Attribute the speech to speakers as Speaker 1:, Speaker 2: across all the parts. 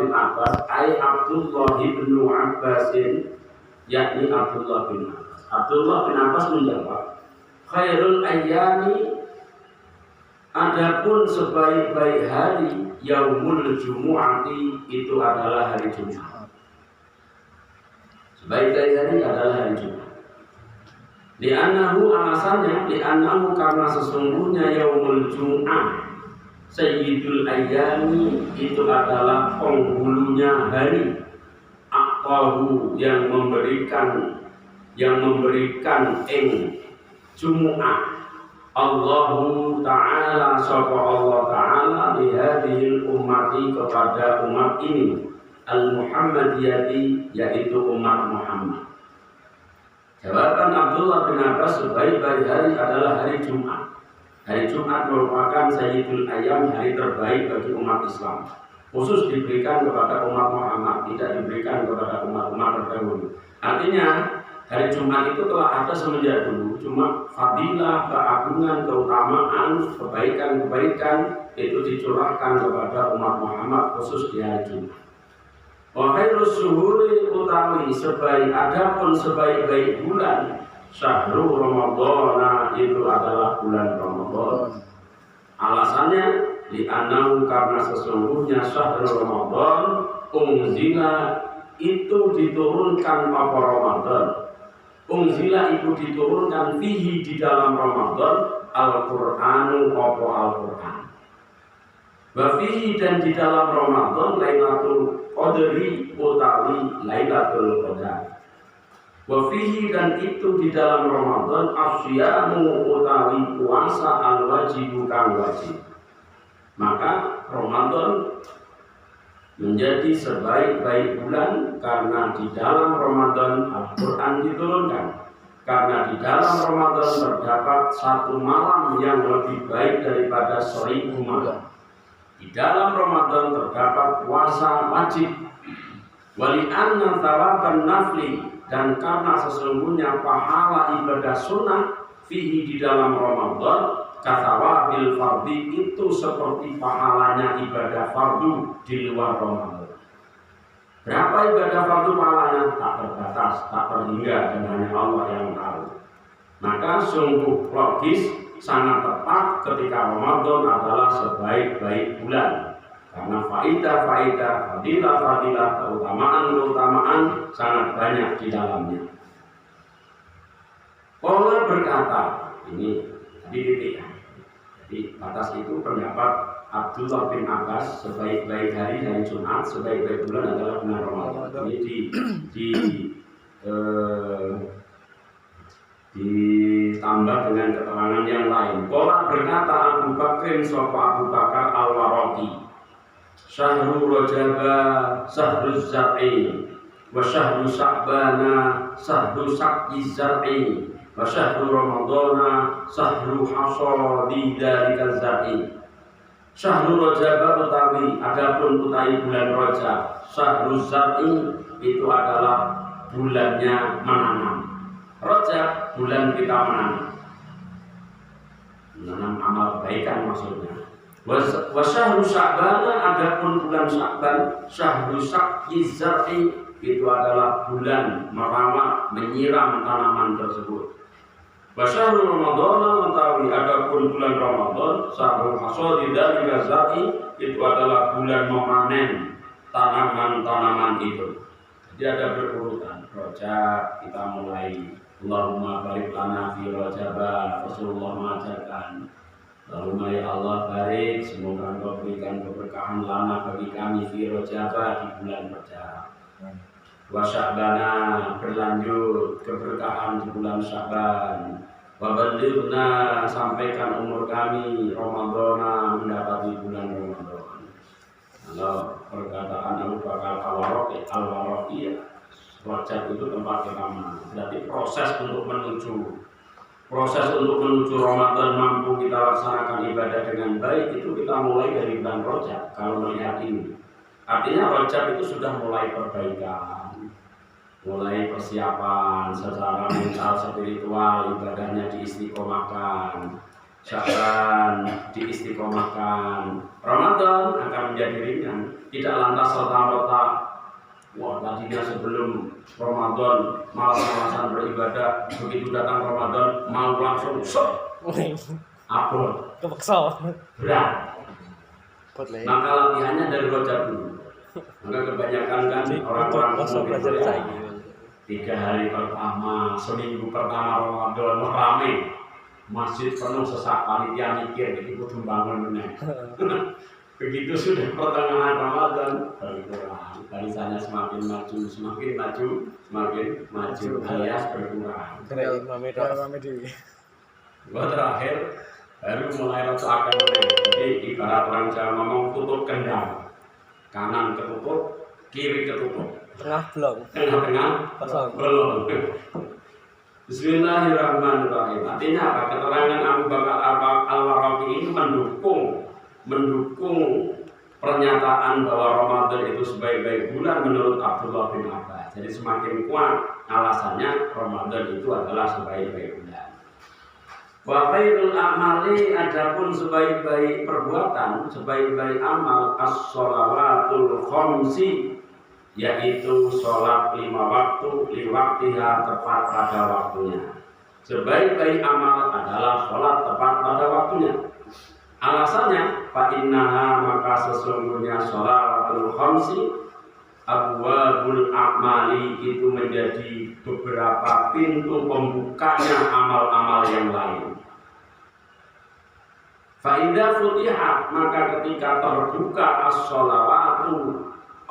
Speaker 1: bin Abbas ai Abdullah bin Abbas, yakni Abdullah bin Abbas. Abdullah bin Abbas menjawab, khairul ayyami, adapun sebaik-baik hari yaumul jumu'ati, itu adalah hari Jumat. Sebaik-baik hari adalah hari Jumat. Li'annahu, alasannya, li'annahu, karena sesungguhnya yaumul Jum'ah sayyidul ayyami, itu adalah penghulunya hari, aqahu, yang memberikan ing Jumu'ah Allahu Ta'ala, sapa Allah Ta'ala lihadihil ummati, kepada umat ini, al-Muhammadiyati, yaitu umat Muhammad. Jawaban Abdullah bin Abbas, sebaik-baik hari adalah hari Jumat. Hari Jumat merupakan sayyidul ayyam, hari terbaik bagi umat Islam. Khusus diberikan kepada umat Muhammad, tidak diberikan kepada umat-umat terdahulu. Artinya hari Jumat itu telah ada semenjak dulu, cuma fadilah, keagungan, keutamaan, kebaikan-kebaikan itu dicurahkan kepada umat Muhammad khusus di hari Jumat. Wa khairus syuhuri, utawi adapun sebaik-baik bulan, syahrul Ramadhan, itu adalah bulan Ramadan. Alasannya li'annahu, karena sesungguhnya syahrul Ramadhan unzila, itu diturunkan apa Ramadan. Unzila, itu diturunkan fihi, di dalam Ramadan, Al-Qur'anu, apa Al-Qur'an. Wa fihi, dan di dalam Ramadan, Lailatul Qadri, utawi Lailatul Qadar. Wa fihi, dan itu di dalam Ramadan, asyamu, utawi puasa, al-wajibu, kang wajib. Maka Ramadan menjadi sebaik-baik bulan karena di dalam Ramadan Al-Quran diturunkan. Karena di dalam Ramadan terdapat satu malam yang lebih baik daripada 1000 malam. Di dalam Ramadan terdapat puasa wajib. Wali'anna thawaban nafli, dan karena sesungguhnya pahala ibadah sunnah fihi, di dalam Ramadan, kathawabil fardhi, itu seperti pahalanya ibadah fardu di luar Ramadan. Berapa ibadah fardu pahalanya? Tak terbatas, tak terhingga, dan hanya Allah yang tahu. Maka sungguh logis, sangat tepat ketika Ramadan adalah sebaik-baik bulan. Karena faidah-faidah, fadilah-fadilah, keutamaan-keutamaan sangat banyak di dalamnya. Allah berkata, ini tadi titik ya. Jadi atas itu pendapat Abdullah bin Abbas, sebaik-baik hari Jumat, sebaik-baik bulan adalah bulan Ramadan. Ini ditambah dengan keterangan yang lain. Allah berkata, Abu Bakrin, sapa Abu Bakar al-Waraqi, Syahrul Rajaba Syahrul Zar'i, wa Syahrul Sya'bana Syahrul Syaqqiz Zar'i, wa Syahrul Ramadana Syahrul Hasadi Dzalika Zar'i. Syahrul Rajaba, utawi adapun utawi bulan Rajab, Syahrul Zar'i, itu adalah bulannya menanam. Rajab, bulan kita menanam amal kebaikan maksudnya. Wa Syahrul Sya'ban, adapun bulan Sya'ban, Syahrul Syaqqiz Zar'i, itu adalah bulan merawat, menyiram tanaman tersebut. Wa Syahrul Ramadhan, utawi adapun bulan Ramadan, Syahrul Hasadi Dzalika Zar'i, itu adalah bulan memanen tanaman-tanaman itu. Jadi ada berurutan. Rajab kita mulai, Allahumma barik lana fi Rajab, Rasulullah mengajarkan, Allahumma ya Allah barik, semoga Engkau berikan keberkahan lana bagi kami fi Rajab, di bulan Rajab. Wa Sya'bana, berlanjut keberkahan di bulan Sya'ban. Wa balighna, sampaikan umur kami Ramadana, mendapati bulan Ramadan. Kalau perkataan Abu Bakar al-Waraqi, Rajab itu tempat pertama. Berarti proses untuk menuju Ramadan mampu kita laksanakan ibadah dengan baik, itu kita mulai dari bulan Rajab. Kalau melihat ini, artinya Rajab itu sudah mulai perbaikan, mulai persiapan secara mental, spiritual, ibadahnya diistiqomahkan. Sya'ban diistiqomahkan, Ramadan akan menjadi ringan. Tidak lantas serta-merta, wah tadinya sebelum Ramadan malas-malasan beribadah, begitu datang Ramadan mau langsung abot,
Speaker 2: kepeksa
Speaker 1: berat. Maka latihannya dari Rajab dulu. Maka kebanyakan kan orang-orang mungkin 3 hari pertama, seminggu pertama Ramadan rame. Masjid penuh sesak, panitia mikir begitu membangun benar. Begitu sudah pertengahan Ramadan, berkurang. Barisannya semakin maju, alias berkurang. Gua terakhir baru mulai rasakan. Jadi ibarat orang Jawa ngomong tutup kendang, kanan ketutup, kiri ketutup, tengah belum. Bismillahirrahmanirrahim. Artinya apa? Keterangan Abu Bakar Al-Warraqi ini mendukung pernyataan bahwa Ramadan itu sebaik-baik bulan menurut Abdullah bin Abbas. Jadi semakin kuat alasannya Ramadan itu adalah sebaik-baik bulan. Wa khairul a'mali, adapun sebaik-baik perbuatan, sebaik-baik amal as-shalawatul khamsi, yaitu sholat 5 waktu liwaktiha, tepat pada waktunya. Sebaik-baik amal adalah sholat tepat pada waktunya. Alasannya, fa innaha, maka sesungguhnya sholatul khamsi abwabul a'mali, itu menjadi beberapa pintu pembukanya amal-amal yang lain. Fa idza futihat, maka ketika terbuka as-sholawatu,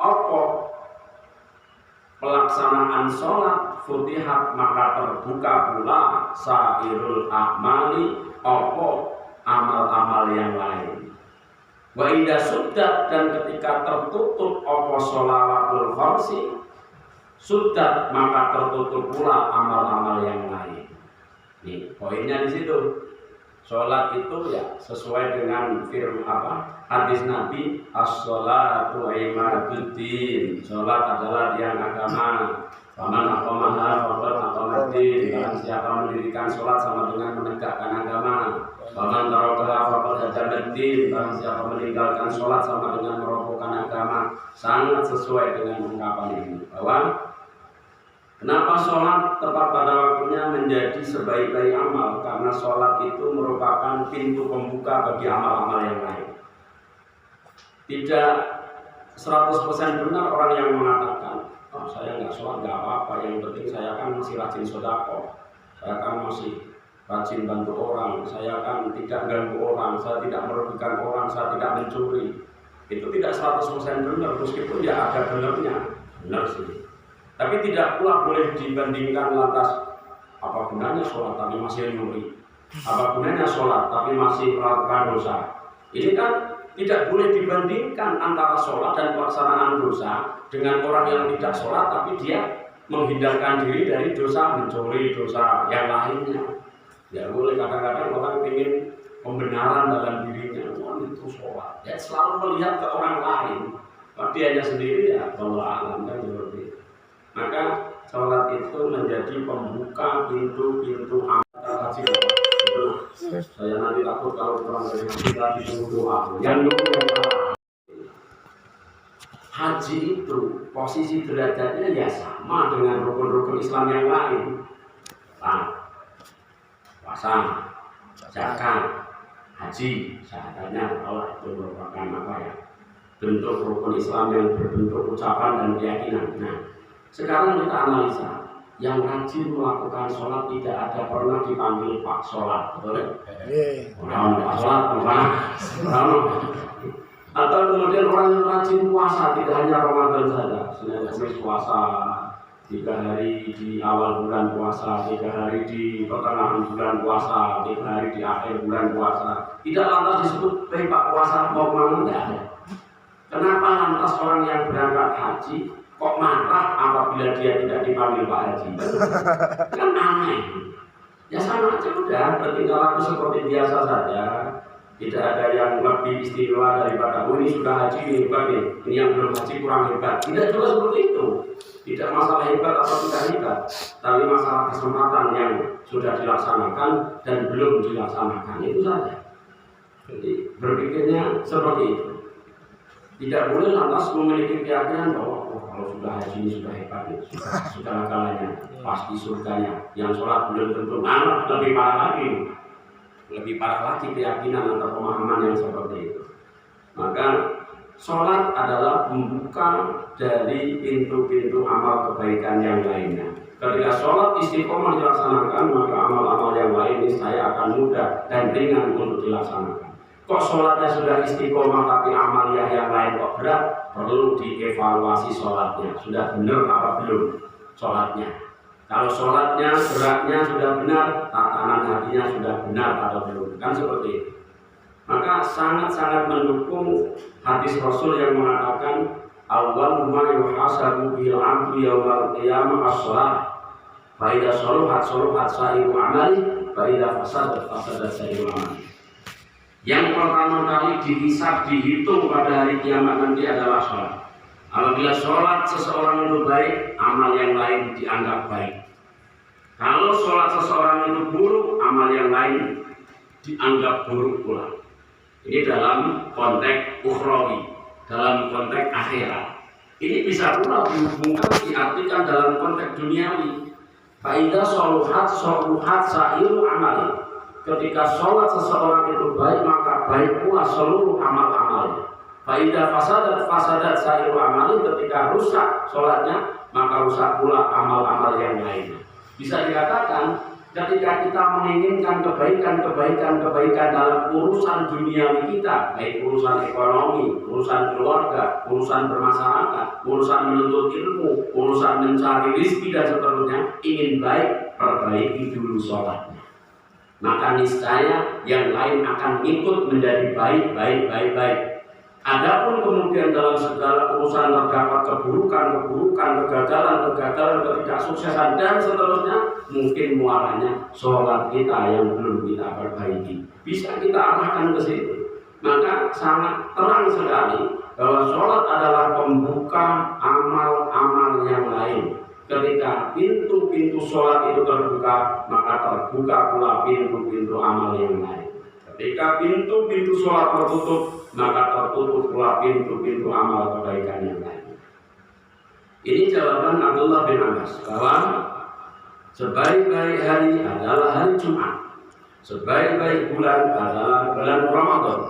Speaker 1: apa pelaksanaan sholat, futihat, maka terbuka pula sairul a'mali, opo amal-amal yang lain. Wa idza suddat, dan ketika tertutup opo sholawatul khamsi, suddat, maka tertutup pula amal-amal yang lain. Nih poinnya di situ. Sholat itu ya sesuai dengan firman hadis Nabi, as-sholatu imaduddin. Sholat adalah tiang agama. Faman aqamaha faqad aqamaddin. Barang siapa mendirikan sholat sama dengan menegakkan agama. Faman tarakaha faqad hajamaddin. Barang siapa meninggalkan sholat sama dengan merobohkan agama. Sangat sesuai dengan ungkapan ini bahwa kenapa sholat tepat pada waktunya menjadi sebaik-baik amal? Karena sholat itu merupakan pintu pembuka bagi amal-amal yang lain. Tidak 100% benar orang yang mengatakan, oh, saya nggak sholat nggak apa-apa, yang penting saya kan masih rajin sedekah, saya kan masih rajin bantu orang, saya kan tidak ganggu orang, saya tidak merugikan orang, saya tidak mencuri. Itu tidak 100% benar, meskipun ya ada benarnya, benar sih. Tapi tidak pula boleh dibandingkan lantas apa gunanya sholat tapi masih nyuri, apa gunanya sholat tapi masih melakukan dosa. Ini kan tidak boleh dibandingkan antara sholat dan pelaksanaan dosa dengan orang yang tidak sholat tapi dia menghindarkan diri dari dosa, mencuri, dosa yang lainnya. Ya boleh, kadang-kadang orang ingin pembenaran dalam dirinya, itu sholat. Ya selalu melihat ke orang lain, tapi hanya sendiri ya Allah alam kan seperti itu. Maka sholat itu menjadi pembuka pintu-pintu amal haji. Saya nanti takut kalau orang dari kita disuruh doa. Yang salah. Haji itu posisi derajatnya ya sama dengan rukun-rukun Islam yang lain. Puasa, zakat, haji, syahadatnya Allah itu merupakan apa ya? Bentuk rukun Islam yang berbentuk ucapan dan keyakinan. Nah, sekarang kita analisa, yang rajin melakukan sholat tidak ada pernah dipanggil Pak Sholat, betul? Orang Pak Sholat, orang. Atau kemudian orang yang rajin puasa, tidak hanya Ramadan saja, Senin puasa, 3 hari di awal bulan puasa, 3 hari di pertengahan bulan puasa, 3 hari di akhir bulan puasa. Tidak lantas disebut Pak puasa mau kemana, tidak ada. Kenapa lantas orang yang berangkat haji kok marah apabila dia tidak dipanggil Pak Haji? Kan aneh. Ya sama aja udah, bertingkah laku seperti biasa saja. Tidak ada yang lebih istimewa daripada ini sudah haji ini hebat nih, ini yang belum haji kurang hebat. Tidak juga seperti itu. Tidak masalah hebat atau tidak hebat, tapi masalah kesempatan yang sudah dilaksanakan dan belum dilaksanakan, itu saja. Jadi berpikirnya seperti itu. Tidak boleh lantas memiliki keyakinan bahwa kalau sudah haji ini sudah hebat, sudah segala-galanya, pasti surganya. Yang sholat belum tentu, lebih parah lagi. Lebih parah lagi keyakinan atau pemahaman yang seperti itu. Maka sholat adalah pembuka dari pintu-pintu amal kebaikan yang lainnya. Ketika sholat istiqomah dilaksanakan, maka amal-amal yang lain ini saya akan mudah dan ringan untuk dilaksanakan. Kok sholatnya sudah istiqomah tapi amaliyah yang lain kok berat? Perlu dievaluasi sholatnya. Sudah benar apa belum sholatnya? Kalau sholatnya beratnya sudah benar, tatanan hatinya sudah benar atau belum? Kan seperti itu. Maka sangat-sangat mendukung hadis Rasul yang mengatakan awwal ma yuhasabu bil 'abdu yaumal qiyamah as-shalah. Fa idza shaluhat sa'iru amali, fa idza fasadat sa'iru amali. Yang pertama kali dihisab, dihitung pada hari kiamat nanti adalah sholat. Apabila sholat seseorang itu baik, amal yang lain dianggap baik. Kalau sholat seseorang itu buruk, amal yang lain dianggap buruk pula. Ini dalam konteks ukhrawi, dalam konteks akhirat. Ini bisa pula dihubungkan, diartikan dalam konteks duniawi. Faidah sholuhat sa'iru amali. Ketika sholat seseorang itu baik, maka baik pula seluruh amal-amalnya. Faidah fasadat sa'iru amali. Ketika rusak sholatnya, maka rusak pula amal-amal yang lainnya. Bisa dikatakan ketika kita menginginkan kebaikan dalam urusan duniawi kita, baik urusan ekonomi, urusan keluarga, urusan bermasyarakat, urusan menuntut ilmu, urusan mencari rezeki dan seterusnya, ingin baik, perbaiki dulu sholatnya. Maka niscaya yang lain akan ikut menjadi baik. Adapun kemudian dalam segala urusan terdapat keburukan, kegagalan, ketidaksuksesan dan seterusnya, mungkin muaranya sholat kita yang belum kita perbaiki. Bisa kita arahkan ke situ. Maka sangat terang sekali bahwa sholat adalah pembuka amal-amal yang lain. Ketika pintu-pintu sholat itu terbuka, maka terbuka pula pintu-pintu amal yang lain. Ketika pintu-pintu sholat tertutup, maka tertutup pula pintu-pintu amal kebaikan yang lain. Ini jawaban Abdullah bin Abbas bahwa sebaik-baik hari adalah hari Jumat, sebaik-baik bulan adalah bulan Ramadan,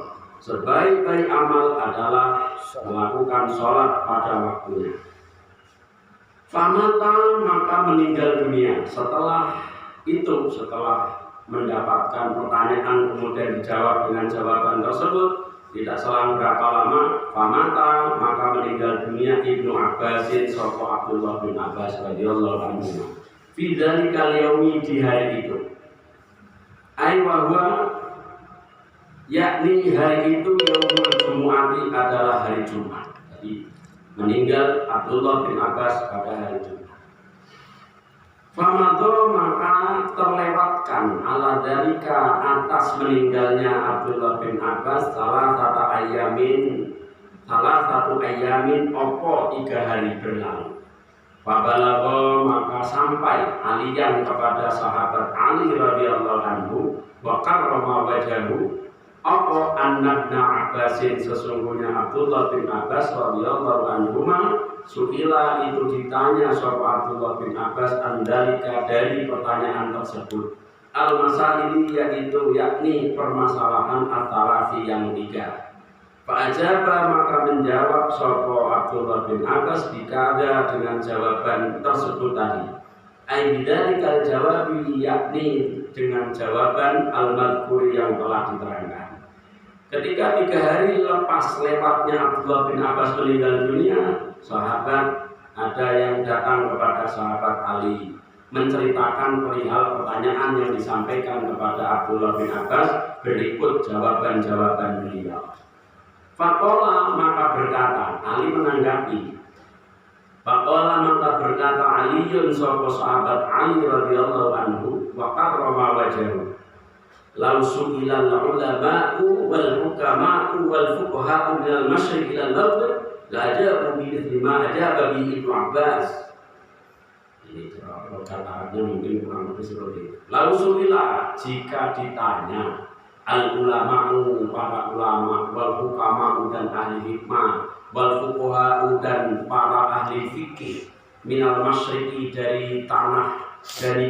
Speaker 1: sebaik-baik amal adalah melakukan sholat pada waktunya. Famata maka meninggal dunia. Setelah mendapatkan pertanyaan kemudian dijawab dengan jawaban tersebut, tidak selang berapa lama, famata maka meninggal dunia Ibnu Abbasin sapa Abdullah bin Abbas radhiyallahu anhu. Fi dzalikal yaumi, di hari itu. Ai wahwa, yakni hari itu yaumul jumu'ati adalah hari Jumat. Jadi meninggal Abdullah bin Abbas pada hari Jumat. Famadho maka terlewatkan ala dalika atas meninggalnya Abdullah bin Abbas salah satu ayamin opo 3 hari berlalu. Fabalagho maka sampai aliyan kepada sahabat Ali radhiyallahu anhu wa karrama wajhahu apa annabna Abbasin, sesungguhnya Abdullah bin Abbas radhiyallahu anhuma suila itu ditanya sapa Abdullah bin Abbas andalika dari pertanyaan tersebut al-masaili yaitu yakni permasalahan at-talafi yang 3. Fa'ajaba maka menjawab sapa Abdullah bin Abbas dikada dengan jawaban tersebut tadi. Ai bidzalikal jawabi, yakni dengan jawaban al-madhkur yang telah diterangkan. Ketika 3 hari lepas lewatnya Abdullah bin Abbas meninggal dunia, sahabat ada yang datang kepada sahabat Ali menceritakan perihal pertanyaan yang disampaikan kepada Abdullah bin Abbas berikut jawaban-jawaban beliau. Faqala maka berkata, Ali menanggapi. Faqala maka berkata Aliyun sapa sahabat Ali radhiyallahu anhu wa karrama wajhahu. Lau su'ilal ulama'u wal hukama'u wal fuqaha'u minal masyriq ilal maghrib la ajabu bi mithli ma ajaba bi Ibnu Abbas. Ini kata-katanya mungkin kurang lebih seperti itu. Lau su'ila, jika ditanya al ulama'u, para ulama, wal hukama'u dan ahli hikmah, wal fuqaha'u dan para ahli fikih, minal masyriqi dari tanah,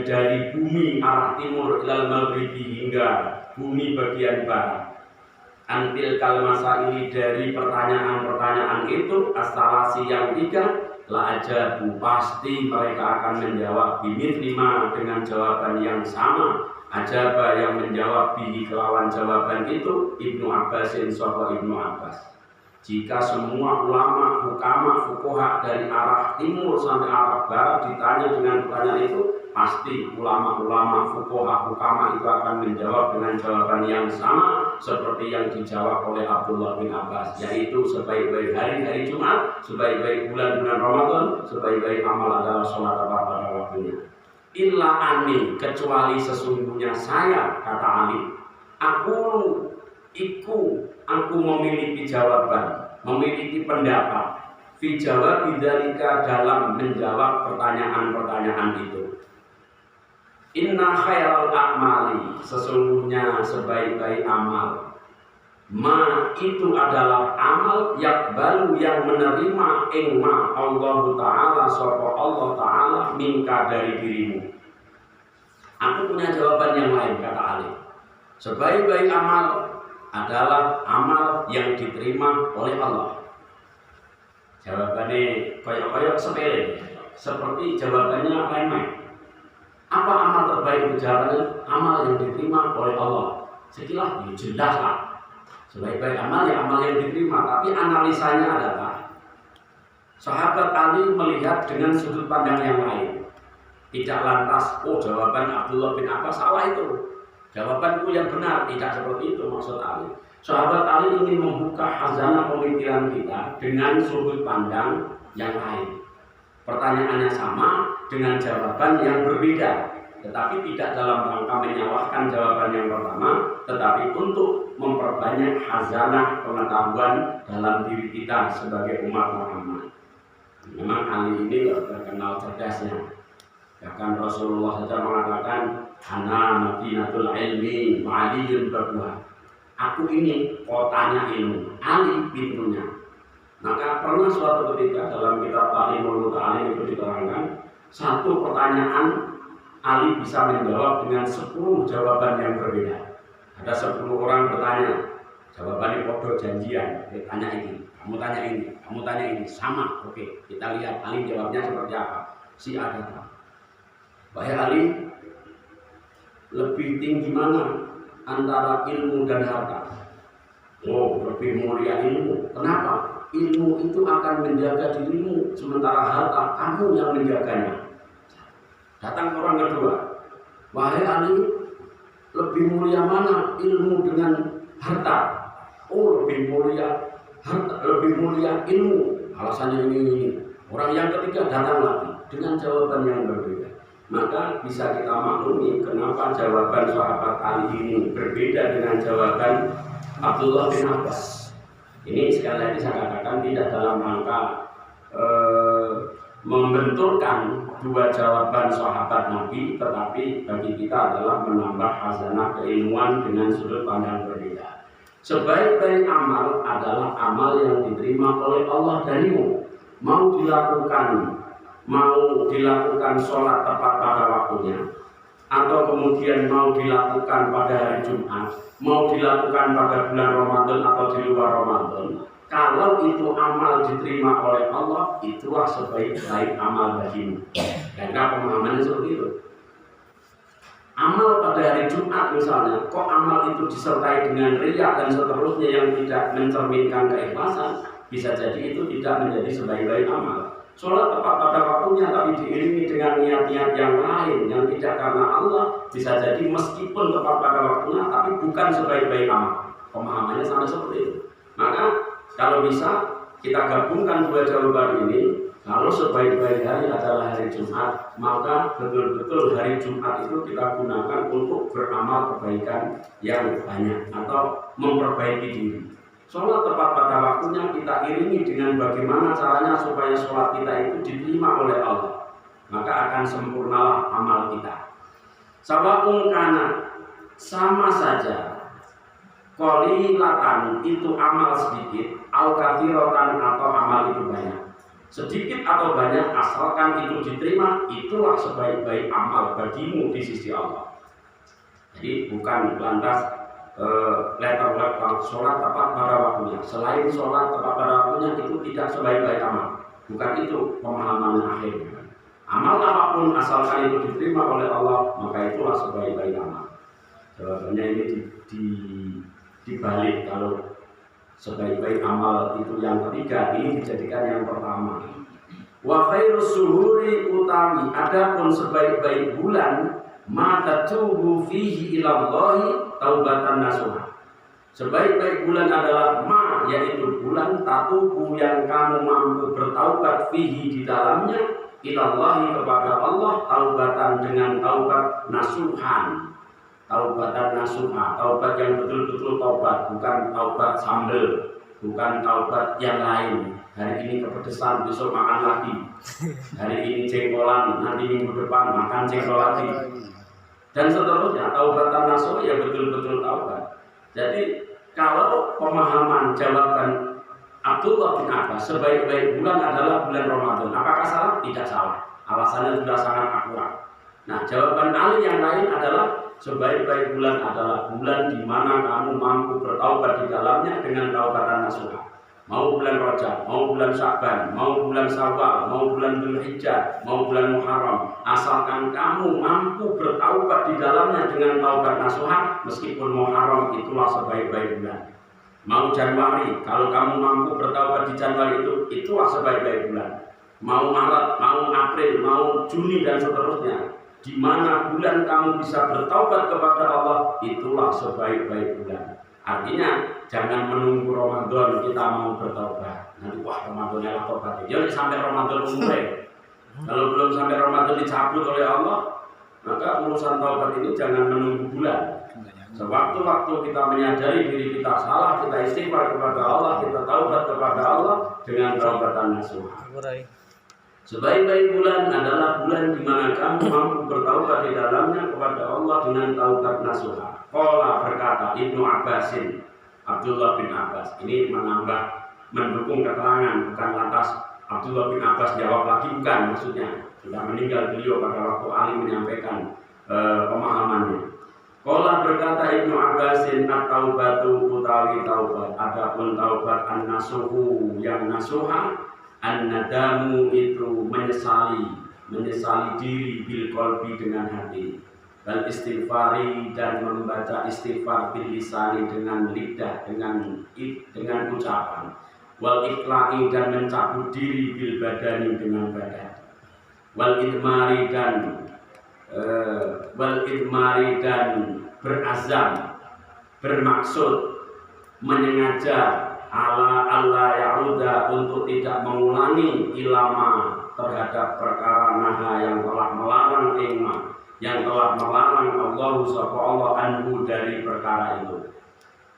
Speaker 1: dari bumi arah timur ilal maghribi hingga bumi bagian barat. Antil kalmasa ini dari pertanyaan-pertanyaan itu astalasi yang tiga, la ajabu pasti mereka akan menjawab bimit lima dengan jawaban yang sama. Ajaba yang menjawab bihi kelawan jawaban itu Ibnu Abbasin sahaba Ibnu Abbas. Jika semua ulama, hukama, fuqaha dari arah timur sampai arah barat ditanya dengan pertanyaan itu, pasti ulama-ulama, fuqaha, hukama itu akan menjawab dengan jawaban yang sama seperti yang dijawab oleh Abdullah bin Abbas, yaitu sebaik-baik hari Jumat, sebaik-baik bulan-bulan Ramadan, sebaik-baik amal adalah sholat pada waktunya. Illa ani, kecuali sesungguhnya saya, kata Ali, aku memiliki jawaban, memiliki pendapat fi jawab bidzalika dalam menjawab pertanyaan-pertanyaan itu. Inna khairal a'mali, sesungguhnya sebaik-baik amal, ma itu adalah amal yakbalu yang menerima ingma Allah Ta'ala sapa Allah Ta'ala minka dari dirimu. Aku punya jawaban yang lain, kata Ali. Sebaik-baik amal adalah amal yang diterima oleh Allah. Jawabannya koyok-koyok sepele, seperti jawabannya remeh. Apa amal terbaik itu? Jawabannya amal yang diterima oleh Allah. Sekilas jelas lah. Sebaik-baik amal ya amal yang diterima. Tapi analisanya adalah sahabat Ali melihat dengan sudut pandang yang lain. Tidak lantas, jawaban Abdullah bin Abbas salah itu. Jawabanku yang benar, tidak seperti itu maksud Ali. Sahabat Ali ingin membuka khazanah pemikiran kita dengan sudut pandang yang lain. Pertanyaannya sama dengan jawaban yang berbeda, tetapi tidak dalam rangka menyalahkan jawaban yang pertama, tetapi untuk memperbanyak khazanah pengetahuan dalam diri kita sebagai umat Muhammad. Memang Ali ini terkenal cerdasnya. Bahkan Rasulullah saja mengatakan, ana madinatul ilmi ma'aliyun babuha. Aku ini kotanya ilmu, Ali pintunya. Maka pernah suatu ketika dalam kitab Ta'limul Muta'alim itu diterangkan, satu pertanyaan Ali bisa menjawab dengan 10 jawaban yang berbeda. Ada 10 orang bertanya, jawabannya podo janjian. Tanya ini, kamu tanya ini, kamu tanya ini, sama. Oke, kita lihat Ali jawabnya seperti apa. Si A datang, wahai Ali, lebih tinggi mana antara ilmu dan harta? Lebih mulia ilmu. Kenapa? Ilmu itu akan menjaga dirimu, sementara harta kamu yang menjaganya. Datang orang kedua, wahai Ali, lebih mulia mana ilmu dengan harta? Lebih mulia harta, lebih mulia ilmu. Alasannya ini. Orang yang ketiga datang lagi dengan jawaban yang berbeda. Maka bisa kita maklumi kenapa jawaban sahabat Ali ini berbeda dengan jawaban Abdullah bin Abbas. Ini sekali lagi saya katakan tidak dalam rangka membenturkan dua jawaban sahabat Nabi, tetapi bagi kita adalah menambah khazanah keilmuan dengan sudut pandang berbeda. Sebaik-baik amal adalah amal yang diterima oleh Allah darimu. Mau dilakukan sholat tepat pada waktunya, atau kemudian mau dilakukan pada hari Jumat, mau dilakukan pada bulan Ramadan atau di luar Ramadan, kalau itu amal diterima oleh Allah, itulah sebaik-baik amal bagimu. Karena pemahamannya seperti itu. Amal pada hari Jumat misalnya, kok amal itu disertai dengan riya dan seterusnya yang tidak mencerminkan keikhlasan, bisa jadi itu tidak menjadi sebaik-baik amal. Sholat tepat pada waktunya tapi diiringi dengan niat-niat yang lain yang tidak karena Allah, bisa jadi meskipun tepat pada waktunya tapi bukan sebaik-baik amal. Pemahamannya sama seperti itu. Maka kalau bisa kita gabungkan dua jawaban ini, kalau sebaik-baik hari adalah hari Jumat, maka betul-betul hari Jumat itu kita gunakan untuk beramal kebaikan yang banyak atau memperbaiki diri. Sholat tepat pada waktunya kita iringi dengan bagaimana caranya supaya sholat kita itu diterima oleh Allah, maka akan sempurnalah amal kita. Sawa'un kana, sama saja, qalilatan itu amal sedikit, au katsiratan atau amal itu banyak. Sedikit atau banyak asalkan itu diterima, itulah sebaik-baik amal bagimu di sisi Allah. Jadi bukan lantas letter-letter sholat tepat pada waktunya. Selain sholat tepat pada waktunya itu tidak sebaik-baik amal. Bukan itu pemahaman akhir. Amal apapun asalkan itu diterima oleh Allah, maka itulah sebaik-baik amal. Jawabannya ini dibalik, kalau sebaik-baik amal itu yang ketiga, ini dijadikan yang pertama. Wa khairus suhuri utawi, adapun sebaik-baik bulan, ma tatubu fihi ilallahi taubatan nasuha. Sebaik-baik bulan adalah ma, yaitu bulan tatubu yang kamu mampu bertaubat fihi di dalamnya, ilallahi kepada Allah, taubatan dengan taubat nasuhan. Taubatan nasuha, taubat yang betul-betul taubat, bukan taubat sambel, bukan taubat yang lain. Hari ini kepedesan, besok makan lagi. Hari ini jengkolan, nanti minggu depan makan jengkol lagi. Dan seterusnya, taubatan nasuha ya betul-betul taubat. Jadi kalau pemahaman jawaban Abdullah bin Abbas, sebaik-baik bulan adalah bulan Ramadan, apakah salah? Tidak salah. Alasannya sudah sangat akurat. Nah, jawaban Ali yang lain adalah sebaik-baik bulan adalah bulan di mana kamu mampu bertaubat di dalamnya dengan taubatan nasuha. Mau bulan Rajab, mau bulan Sya'ban, mau bulan Syawal, mau bulan Dzulhijjah, mau bulan Muharram, asalkan kamu mampu bertaubat di dalamnya dengan taubat nasuha, meskipun Muharram itulah sebaik-baik bulan. Mau Januari, kalau kamu mampu bertaubat di Januari itulah sebaik-baik bulan. Mau Maret, mau April, mau Juni dan seterusnya, di mana bulan kamu bisa bertaubat kepada Allah, itulah sebaik-baik bulan. Artinya jangan menunggu Ramadan kita mau bertaubat. Nanti wah Ramadannya lah taubat. Jangan sampai Ramadan mulai. Kalau belum sampai Ramadan dicabut oleh Allah, maka urusan taubat ini jangan menunggu bulan. Sewaktu-waktu kita menyadari diri kita salah, kita istighfar kepada Allah, kita taubat kepada Allah dengan taubatan nasuha. Sebaik-baik bulan adalah bulan di mana kamu mampu bertaubat di dalamnya kepada Allah dengan taubat nasuha. Qala berkata Ibnu Abbasin, Abdullah bin Abbas, ini mendukung keterangan, bukan lantas Abdullah bin Abbas jawab lagi, bukan maksudnya. Sudah meninggal beliau pada waktu Ali menyampaikan pemahamannya. Qala berkata Ibnu Abbasin, at-taubatu utawi taubat, adapun taubat an-nasuhu yang nasuha, an-nadamu itu menyesali diri bil qalbi dengan hati, dan istighfari dan membaca istighfar bil lisani dengan lidah, dengan ucapan, wal iqla'i dan mencabut diri bil badani dengan badan, wal idmari dan berazam, bermaksud menyengaja Allah ya'uda untuk tidak mengulangi ilama terhadap perkara naha yang telah melarang yang telah melarang Allah subhanahu anhu dari perkara itu.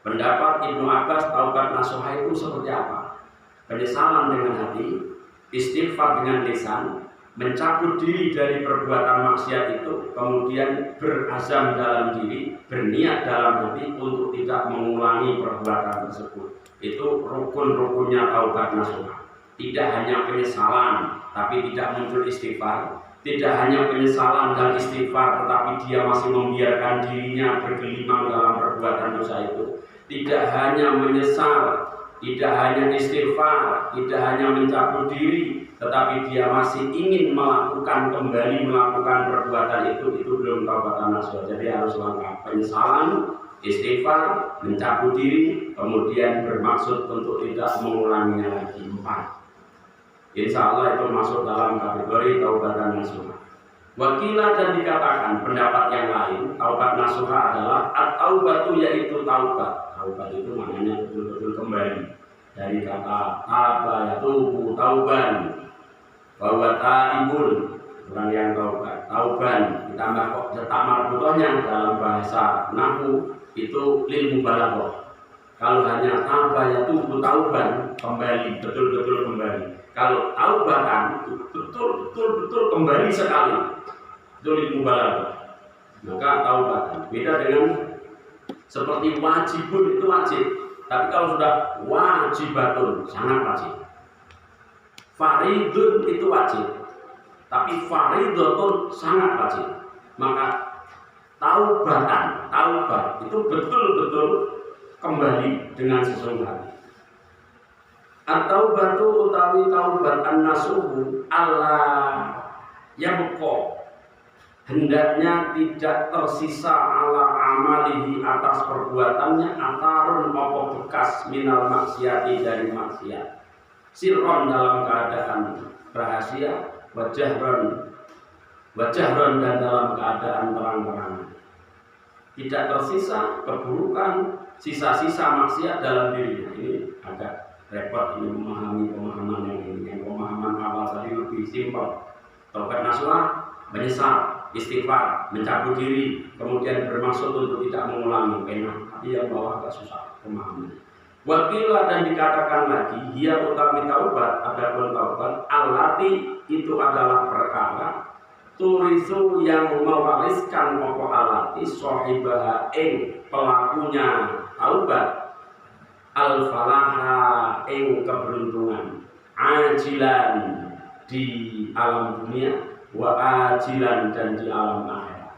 Speaker 1: Pendapat Ibnu Abbas, taubat nasuha itu seperti apa? Penyesalan dengan hati, istighfar dengan lisan, mencabut diri dari perbuatan maksiat itu, kemudian berazam dalam diri, berniat dalam hati untuk tidak mengulangi perbuatan tersebut. Itu rukun-rukunnya taubat nasuha. Tidak hanya penyesalan, tapi tidak muncul istighfar. Tidak hanya penyesalan dan istighfar, tetapi dia masih membiarkan dirinya bergelimang dalam perbuatan dosa itu. Tidak hanya menyesal, tidak hanya istighfar, tidak hanya mencabut diri, tetapi dia masih ingin kembali melakukan perbuatan itu belum taubatan nasuha. Jadi harus lengkap: penyesalan, istighfar, mencabut diri, kemudian bermaksud untuk tidak mengulanginya lagi. 4. Insya Allah itu masuk dalam kategori taubatan nasuha. Wakilah dan dikatakan pendapat yang lain, taubat nasuha adalah at-taubatu, yaitu taubat. Taubat itu maknanya betul-betul kembali. dari kata taba yatubu tauban, bahwa taibun orang yang tauban ditambah kok cetak marbutohnya dalam bahasa nahwu itu lil mubalaghah. Kalau hanya taba yatubu tauban kembali, betul-betul kembali. Kalau taubatan betul kembali sekali, itu lil mubalaghah. Maka taubatan beda dengan seperti wajibun itu wajib, tapi kalau sudah wajibatun sangat wajib. Faridun itu wajib, tapi faridotun sangat wajib. Maka taubat itu betul-betul kembali dengan sesungguh hati. At-taubatu utawi taubat an-nasuhu Allah yabqa, hendaknya tidak tersisa ala amalihi atas perbuatannya atarun apa bekas minal maksiati dari maksiat, sirron dalam keadaan rahasia, wajahron dan dalam keadaan terang-terangan. Tidak tersisa keburukan, sisa-sisa maksiat dalam dirinya. Ini agak repot ini memahami pemahaman yang ini. Yang pemahaman awal tadi lebih simpel. Taubat nasuha menyesal, istighfar, mencabut diri, kemudian bermaksud untuk tidak mengulangi pena. Tapi yang bawah agak susah pemahamannya. Wakilah dan dikatakan lagi, dia utami taubat, adapun taubat allati itu adalah perkara turisu yang mewariskan pokok alati sohibah pelakunya taubat al-falaha keberuntungan ajilan di alam dunia wa ajilan dan di alam akhirat.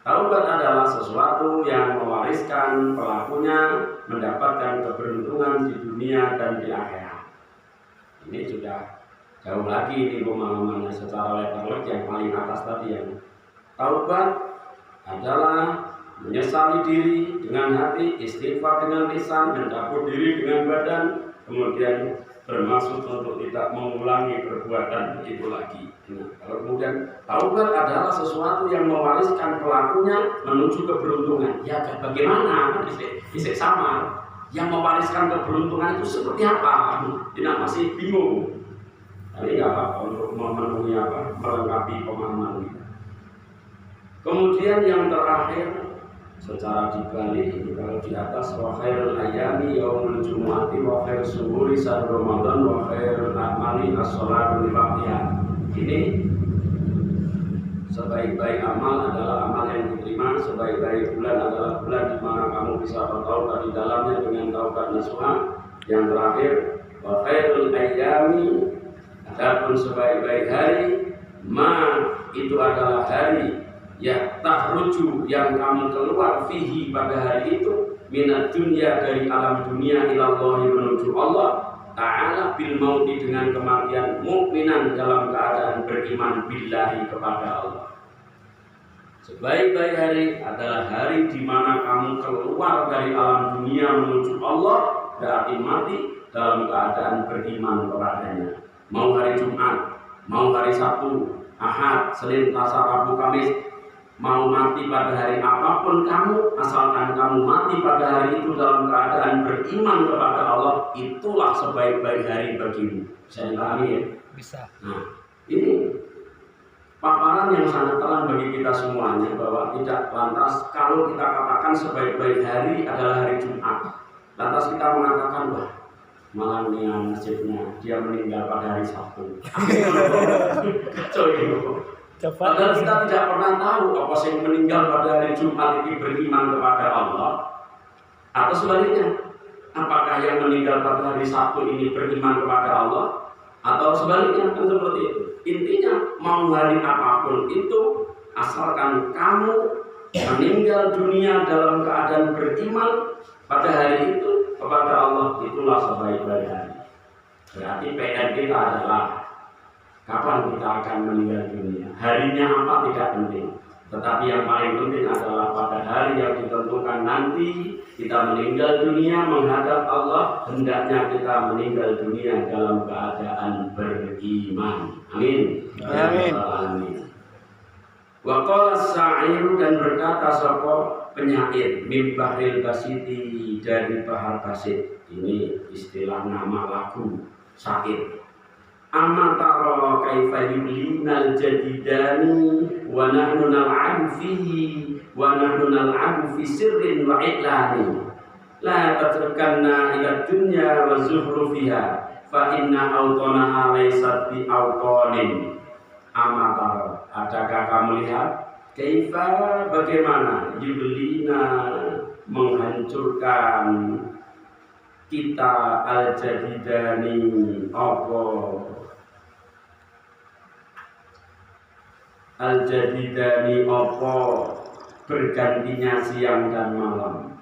Speaker 1: Taubat adalah sesuatu yang mewariskan pelakunya mendapatkan keberuntungan di dunia dan di akhirat. Ini sudah jauh lagi ini pemahamannya secara letter yang paling atas tadi. Yang taubat adalah menyesali diri dengan hati, istighfar dengan lisan, mencabut diri dengan badan, kemudian bermaksud untuk tidak mengulangi perbuatan itu lagi. Nah, kalau kemudian taubat adalah sesuatu yang mewariskan pelakunya menuju keberuntungan. Ya bagaimana? Bisa sama. Yang mewariskan keberuntungan itu seperti apa? Tidak masih bingung. Tapi nggak apa-apa untuk memenuhi melengkapi pemahaman kita. Kemudian yang terakhir secara dibalik ini, kalau di atas wa khairul ayami yaumul jumu'ati wa khairus suhuri sahr ramadan wa khairul a'mali as-sholatu li waqtiha. Ini sebaik-baik amal adalah amal yang diterima, sebaik-baik bulan adalah bulan di mana kamu bisa bertaubat di dalamnya dengan taubat nasuha. Yang terakhir wa khairul ayami, adapun sebaik-baik hari itu adalah hari ya tahruju yang kamu keluar fihi pada hari itu minat dunia dari alam dunia ilallahi menuju Allah ta'ala bil mauti dengan kematian mukminan dalam keadaan beriman billahi kepada Allah. Sebaik-baik hari adalah hari di mana kamu keluar dari alam dunia menuju Allah berarti mati dalam keadaan beriman kepadanya. Mau hari Jumat, mau hari Sabtu, Ahad, Senin, Selasa, Rabu, Kamis, mau mati pada hari apapun kamu, asalkan kamu mati pada hari itu dalam keadaan beriman kepada Allah, itulah sebaik-baik hari bagimu. Bisa dipahami ya?
Speaker 2: Bisa.
Speaker 1: Nah, ini paparan yang sangat terang bagi kita semuanya bahwa tidak lantas kalau kita katakan sebaik-baik hari adalah hari Jumat, lantas kita mengatakan wah malam ini nasibnya dia meninggal pada hari Sabtu. Kacau gitu. Padahal kita tidak pernah tahu apa yang meninggal pada hari Jumat ini beriman kepada Allah atau sebaliknya. Apakah yang meninggal pada hari Sabtu ini beriman kepada Allah atau sebaliknya, kan seperti itu. Intinya mau hari apapun itu asalkan kamu meninggal dunia dalam keadaan beriman pada hari itu kepada Allah, itulah sebaik-baik hari. Berarti PR kita adalah kapan kita akan meninggal dunia. Harinya apa tidak penting, tetapi yang paling penting adalah pada hari yang ditentukan nanti kita meninggal dunia menghadap Allah, hendaknya kita meninggal dunia dalam keadaan beriman. Amin.
Speaker 2: Amin.
Speaker 1: Amin. Wa qala sa'ir, dan berkata sapa penyair, min bahril basiti, dari bahar basit. Ini istilah nama lagu syair. Amatara kaifa yublinal jadidani wa nahnu nal'abu fihi wa nahnu nal'abu fi sirrin wa i'lani la tatrukanna ila dunya wa zuhrufiha fa inna awtanaha laysat bi awtanin. Amatara, adakah kamu lihat kaifa, bagaimana yublina, menghancurkan kita al-jadidani, apa al-jadidani, apa bergantinya siang dan malam.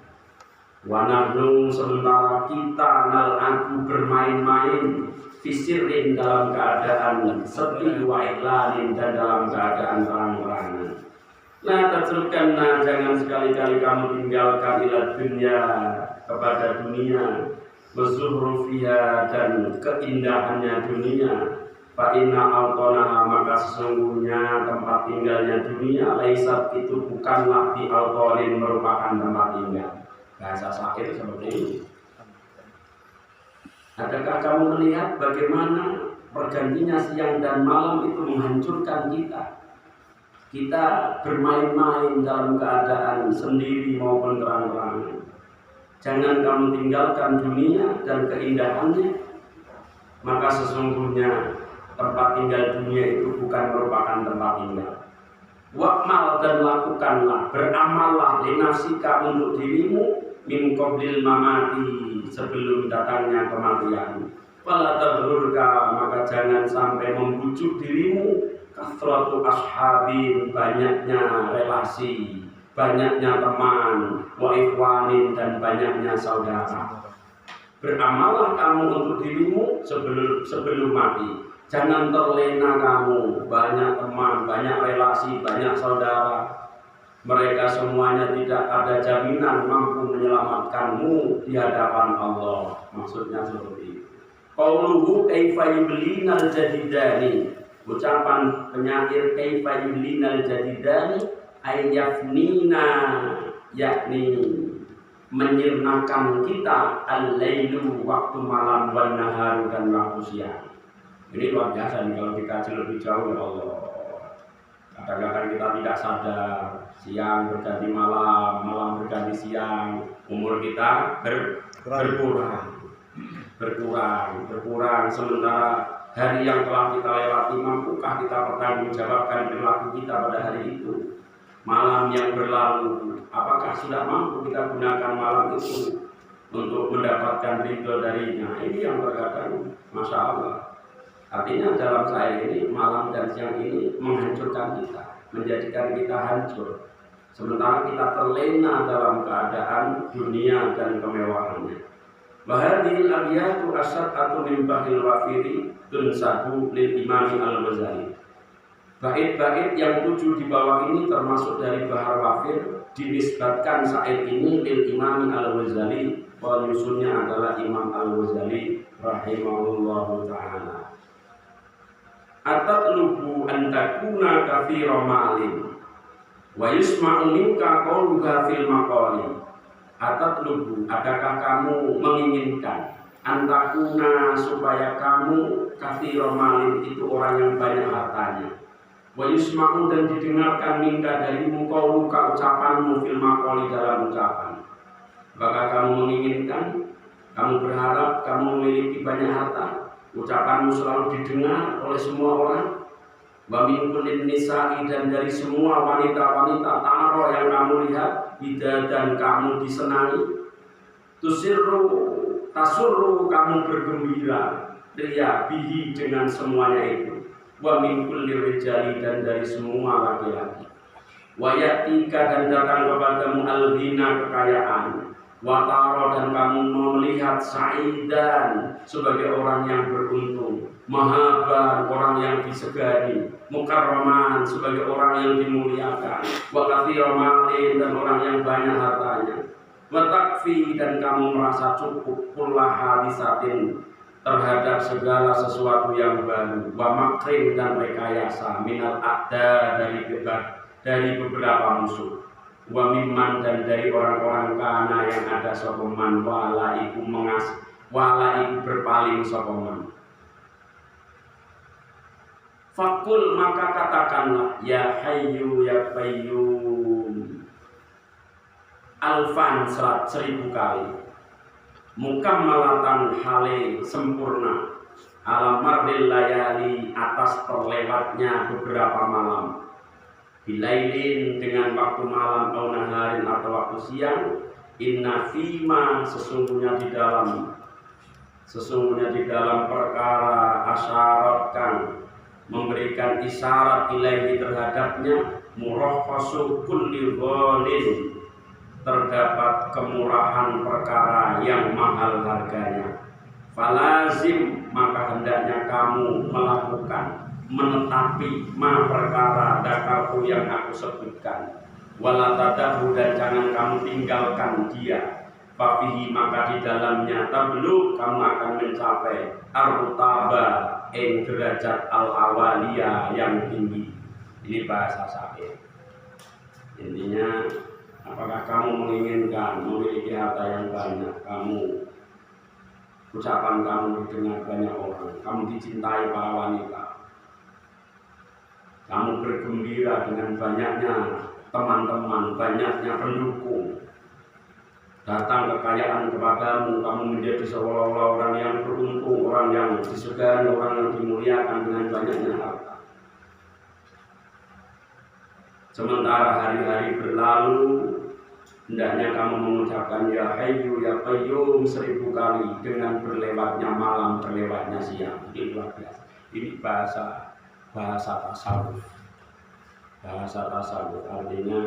Speaker 1: Wa nahnu, sementara kita nal'abu, bermain-main, fisirin, dalam keadaan sepi, wa iklanin, dan dalam keadaan terang-terangan. La tatrukanna, jangan sekali-kali kamu tinggalkan ila dunya, kepada dunia, wazuhrufiha, dan keindahannya dunia. Fa inna awtanaha, maka sesungguhnya tempat tinggalnya dunia, laisat, itu bukanlah di awtanin, merupakan tempat tinggal. Bahasa sakit seperti ini. Adakah kamu melihat bagaimana pergantinya siang dan malam itu menghancurkan kita? Kita bermain-main dalam keadaan sendiri maupun terang-terangan. Jangan kamu tinggalkan dunia dan keindahannya, maka sesungguhnya tempat tinggal dunia itu bukan merupakan tempat tinggal. Wa'mal, dan lakukanlah, beramallah, linafsika, untuk dirimu, min qablil mamati, sebelum datangnya kematian. Fala tadhurka, maka jangan sampai membujuk dirimu, kathratu ashabin, banyaknya relasi, banyaknya teman, wa ikhwanin, dan banyaknya saudara. Beramallah kamu untuk dirimu sebelum mati. Jangan terlena kamu, banyak teman, banyak relasi, banyak saudara. Mereka semuanya tidak ada jaminan mampu menyelamatkanmu di hadapan Allah. Maksudnya seperti itu. Qauluhu kaifa yublinal jadidani, ucapan penyair kaifa yublinal jadidani, ayyafnina, yakni menyirnakan kita, al-lailu, waktu malam, wan naharu, dan waktu siang. Ini luar biasa nih kalau dikaji lebih jauh, ya Allah. Kadang-kadang kita tidak sadar, siang berganti malam, malam berganti siang, umur kita berkurang. Sementara hari yang telah kita lewati, mampukah kita pertanggungjawabkan perilaku kita pada hari itu? Malam yang berlalu, apakah sudah mampu kita gunakan malam itu untuk mendapatkan ridho darinya? Ini yang terkadang, Masya Allah. Artinya dalam saya ini, malam dan siang ini menghancurkan kita, menjadikan kita hancur. Sementara kita terlena dalam keadaan dunia dan kemewahannya. Wahadil abiyatu asyad'atu min bahil wafiri tunsabu lil imami al-Ghazali. Bait-bait yang 7 di bawah ini termasuk dari bahar wafir, dinisbatkan syair ini lil imami al-Ghazali. Penyusunnya adalah Imam al-Ghazali rahimahullahu ta'ala. Atatlubu an takuna katsira malin wa yusma'u minka qawluha fil maqali. Atatlubu, adakah kamu menginginkan, an takuna, supaya kamu katsira malin, itu orang yang banyak hartanya, wa yusma'u, dan didengarkan minka darimu, qawluka, ucapanmu, fil maqali, dalam ucapan. Apakah kamu menginginkan, kamu berharap kamu memiliki banyak harta, ucapanmu selalu didengar oleh semua orang? Wa min kullin nisa'i, dan dari semua wanita-wanita taro yang kamu lihat, bida, dan kamu disenangi. Tasurru, kamu bergembira, ria, bihi, dengan semuanya itu. Wa min kulli rijali, dan dari semua laki-laki. Wa yatika, dan datang kepadamu al-ghina, kekayaan. Wataro, dan kamu melihat sa'idan, sebagai orang yang beruntung. Mahaban, orang yang disegani. Mukarraman, sebagai orang yang dimuliakan. Wa katsira malin, dan orang yang banyak hartanya. Wa takfi, dan kamu merasa cukup, kullah hadisatin, terhadap segala sesuatu yang baru. Wa makrin, dan rekayasa, minal a'da, dari beberapa musuh. Wa mimman dan dari orang-orang kana yang ada sopeman wala iku berpaling sopeman. Fakul maka katakanlah ya hayyu ya qayyum alfan 1000 kali mukammalatan hale sempurna ala marril layali atas terlewatnya beberapa malam bilailin dengan waktu malam atau naharin atau waktu siang inna fima sesungguhnya di dalam perkara asyaratkan memberikan isyarat ilaihi terhadapnya murahhasu kulli ghalin terdapat kemurahan perkara yang mahal harganya. Falazim maka hendaknya kamu melakukan menetapi ma perkara dakarku yang aku sebutkan. Wala tadahu dan jangan kamu tinggalkan dia. Fafihi maka di dalamnya tablu kamu akan mencapai arutaba derajat al-awaliyah yang tinggi. Ini bahasa syahid. Intinya, apakah kamu menginginkan memiliki harta yang banyak, ucapan kamu didengar banyak orang, kamu dicintai para wanita, kamu bergembira dengan banyaknya teman-teman, banyaknya pendukung, datang kekayaan kepadamu, kamu menjadi seolah-olah orang yang beruntung, orang yang disegani, orang yang dimuliakan dengan banyaknya harta. Sementara hari-hari berlalu, hendaknya kamu mengucapkan ya hayyu ya qayyum 1000 kali dengan berlewatnya malam, berlewatnya siang. Ini luar biasa. Ini bahasa tasawuf. Bahasa tasawuf artinya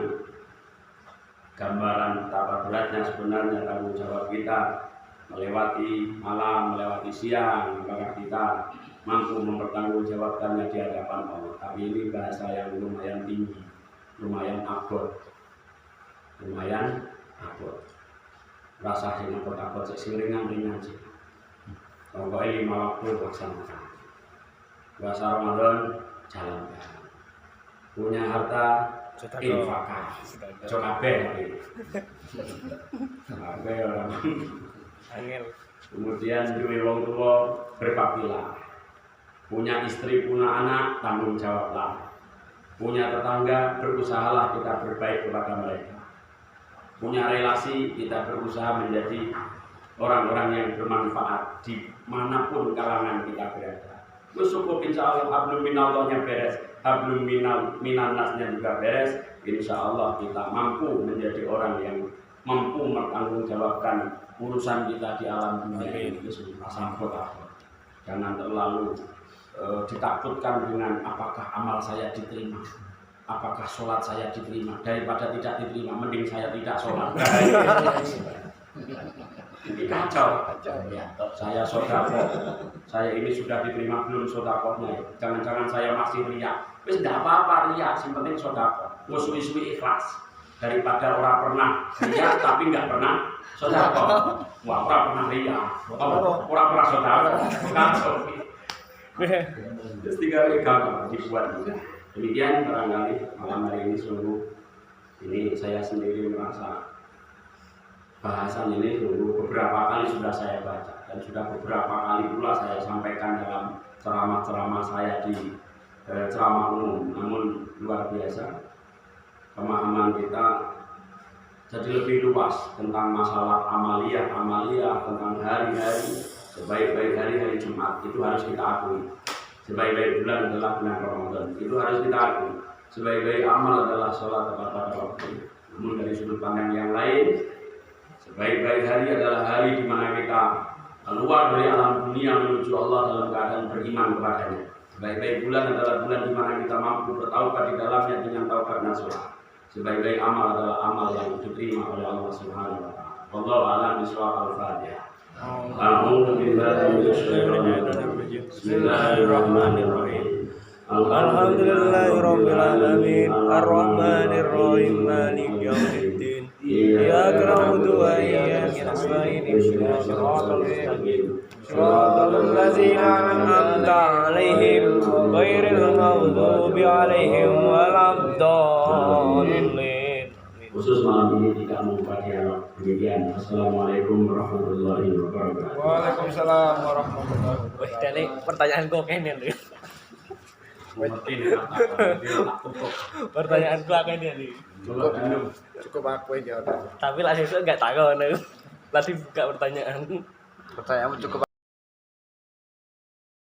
Speaker 1: gambaran betapa beratnya sebenarnya tanggung jawab kita melewati malam, melewati siang, apakah kita mampu mempertanggungjawabkannya di hadapan Allah. Tapi ini bahasa yang lumayan tinggi, lumayan abot. Rasa yang abot sing ringan sih. Pokoknya 5 waktu laksanakan. Puasa Ramadan jalan-jalan. Punya harta infakah, cokabe orang. Kemudian duwe wong tua berbaktilah. Punya istri, punya anak, tanggung jawablah. Punya tetangga, berusahalah kita berbaik kepada mereka. Punya relasi, kita berusaha menjadi orang-orang yang bermanfaat dimanapun kalangan kita berada. Cukup insya Allah hablum minallahnya beres, hablum minannasnya juga beres. Insya Allah kita mampu menjadi orang yang mampu mempertanggungjawabkan urusan kita di alam dunia ini. Jangan terlalu ditakutkan dengan apakah amal saya diterima, apakah sholat saya diterima. Daripada tidak diterima, mending saya tidak sholat. Ini kacau. Saya sodako, saya ini sudah diterima belum sodakonya? Jangan-jangan saya masih riak. Wis tidak apa-apa riak, yang penting sodako. Suwi-suwi ikhlas daripada orang pernah riak tapi nggak pernah sodako. Wah, orang pernah riak, orang pernah sodako. Kacau. Terus 3 kali gampang dibuat. Demikian barangkali malam hari ini sungguh ini saya sendiri merasa bahasan ini sungguh beberapa kali sudah saya baca dan sudah beberapa kali pula saya sampaikan dalam ceramah-ceramah saya di ceramah umum. Namun luar biasa pemahaman kita jadi lebih luas tentang masalah amalia tentang hari-hari. Sebaik-baik hari Jumat itu harus kita akui. Sebaik-baik bulan adalah bulan Ramadan, itu harus kita akui. Sebaik-baik amal adalah sholat tepat pada waktu. Namun dari sudut pandang yang lain, sebaik-baik hari adalah hari di mana kita keluar dari alam dunia menuju Allah dalam keadaan beriman kepadanya. Sebaik-baik bulan adalah bulan di mana kita mampu bertaubat di dalamnya dengan taubat nasuha. Sebaik-baik amal adalah amal yang diterima oleh Allah Subhanahu wa taala. Wallahu a'lam bishawab. Al-Fatihah. A'udzu billahi minasyaitonir rajim. Bismillahirrahmanirrahim. Alhamdulillahirabbil alamin arrahmanirrahim maliki yaumiddin.
Speaker 2: إياك نعبد وإياك نستعين اهدنا الصراط المستقيم صراط الذين أنعمت عليهم غير المغضوب عليهم ولا الضالين.
Speaker 1: Khusus malam ini tidak membuka dialog. Demikian. Assalamualaikum warahmatullahi wabarakatuh.
Speaker 2: Waalaikumsalam warahmatullahi wabarakatuh. Jadi pertanyaan kok kene lho. Pertanyaanku akan ini. Cukup aku aja. Tapi lah sesuk enggak takon. Lagi buka pertanyaan. Pertanyaanmu cukup